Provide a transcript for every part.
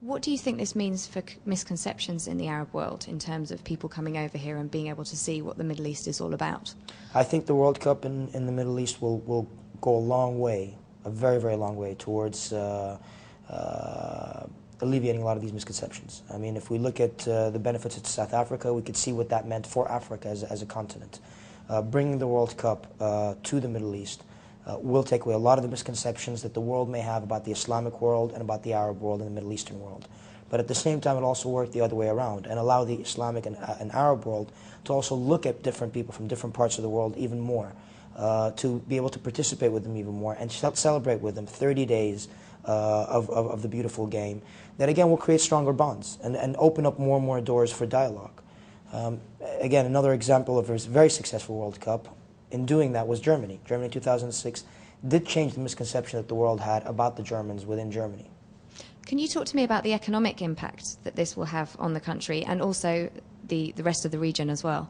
What do you think this means for misconceptions in the Arab world in terms of people coming over here and being able to see what the Middle East is all about? I think the World Cup in the Middle East will go a long way, a very, very long way towards alleviating a lot of these misconceptions. I mean, if we look at the benefits of South Africa, we could see what that meant for Africa as a continent. Bringing the World Cup to the Middle East will take away a lot of the misconceptions that the world may have about the Islamic world and about the Arab world and the Middle Eastern world. But at the same time, it also worked the other way around and allow the Islamic and Arab world to also look at different people from different parts of the world even more, to be able to participate with them even more and celebrate with them 30 days of the beautiful game that, again, will create stronger bonds and open up more and more doors for dialogue. Again, another example of a very successful World Cup in doing that was Germany. Germany 2006 did change the misconception that the world had about the Germans within Germany. Can you talk to me about the economic impact that this will have on the country and also the rest of the region as well?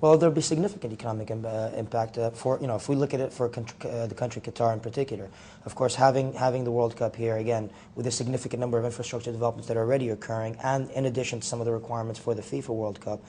Well, there'll be significant economic impact for, if we look at it for the country Qatar in particular. Of course, having the World Cup here, again, with a significant number of infrastructure developments that are already occurring, and in addition to some of the requirements for the FIFA World Cup,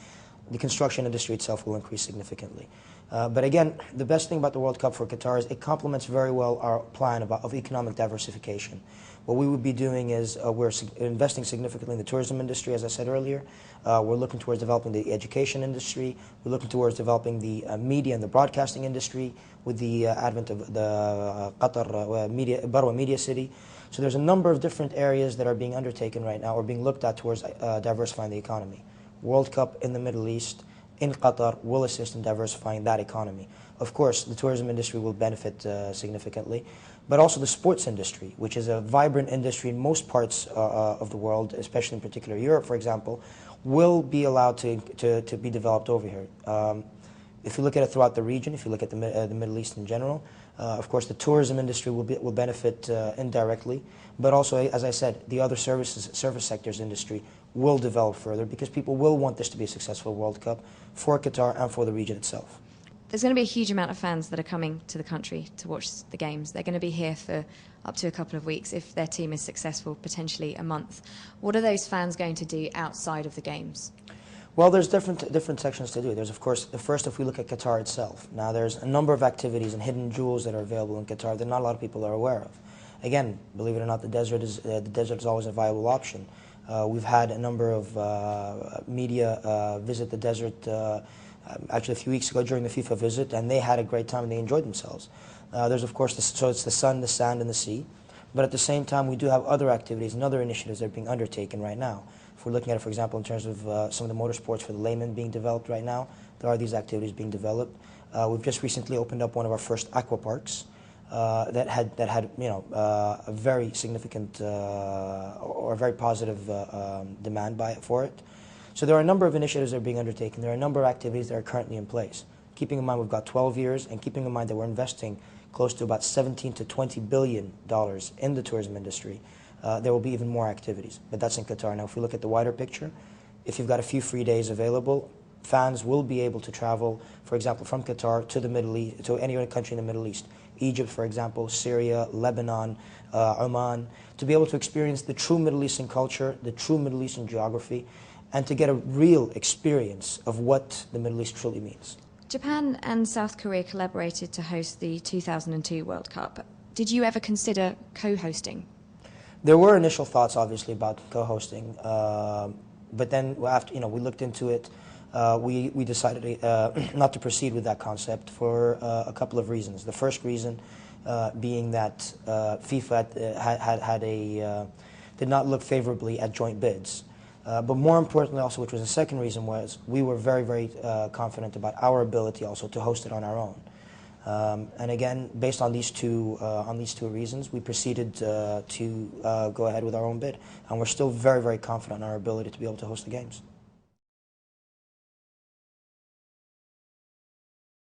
the construction industry itself will increase significantly. But again, the best thing about the World Cup for Qatar is it complements very well our plan of economic diversification. What we would be doing is we're investing significantly in the tourism industry, as I said earlier. We're looking towards developing the education industry. We're looking towards developing the media and the broadcasting industry with the advent of the Qatar Barwa Media City. So there's a number of different areas that are being undertaken right now or being looked at towards diversifying the economy. World Cup in the Middle East, in Qatar, will assist in diversifying that economy. Of course, the tourism industry will benefit significantly, but also the sports industry, which is a vibrant industry in most parts of the world, especially in particular Europe, for example, will be allowed to be developed over here. If you look at it throughout the region, if you look at the Middle East in general, of course, the tourism industry will benefit indirectly, but also, as I said, the other service sectors industry will develop further because people will want this to be a successful World Cup for Qatar and for the region itself. There's going to be a huge amount of fans that are coming to the country to watch the games. They're going to be here for up to a couple of weeks if their team is successful, potentially a month. What are those fans going to do outside of the games? Well, there's different sections to do. There's, of course, first, if we look at Qatar itself. Now, there's a number of activities and hidden jewels that are available in Qatar that not a lot of people are aware of. Again, believe it or not, the desert is always a viable option. We've had a number of media visit the desert actually a few weeks ago during the FIFA visit, and they had a great time and they enjoyed themselves. There's, of course, so it's the sun, the sand, and the sea. But at the same time, we do have other activities and other initiatives that are being undertaken right now. If we're looking at it, for example, in terms of some of the motorsports for the laymen being developed right now, there are these activities being developed. We've just recently opened up one of our first aqua parks that had a very significant or a very positive demand for it. So there are a number of initiatives that are being undertaken. There are a number of activities that are currently in place. Keeping in mind we've got 12 years, and keeping in mind that we're investing close to about $17 to $20 billion in the tourism industry, there will be even more activities. But that's in Qatar. Now, if we look at the wider picture, if you've got a few free days available, fans will be able to travel, for example, from Qatar to the Middle East, to any other country in the Middle East. Egypt, for example, Syria, Lebanon, Oman, to be able to experience the true Middle Eastern culture, the true Middle Eastern geography, and to get a real experience of what the Middle East truly means. Japan and South Korea collaborated to host the 2002 World Cup. Did you ever consider co-hosting? There were initial thoughts, obviously, about co-hosting, but then after we looked into it, we decided not to proceed with that concept for a couple of reasons. The first reason being that FIFA did not look favorably at joint bids. But more importantly also, which was the second reason, was we were very, very confident about our ability also to host it on our own. And again, based on these two reasons, we proceeded to go ahead with our own bid. And we're still very, very confident in our ability to be able to host the games.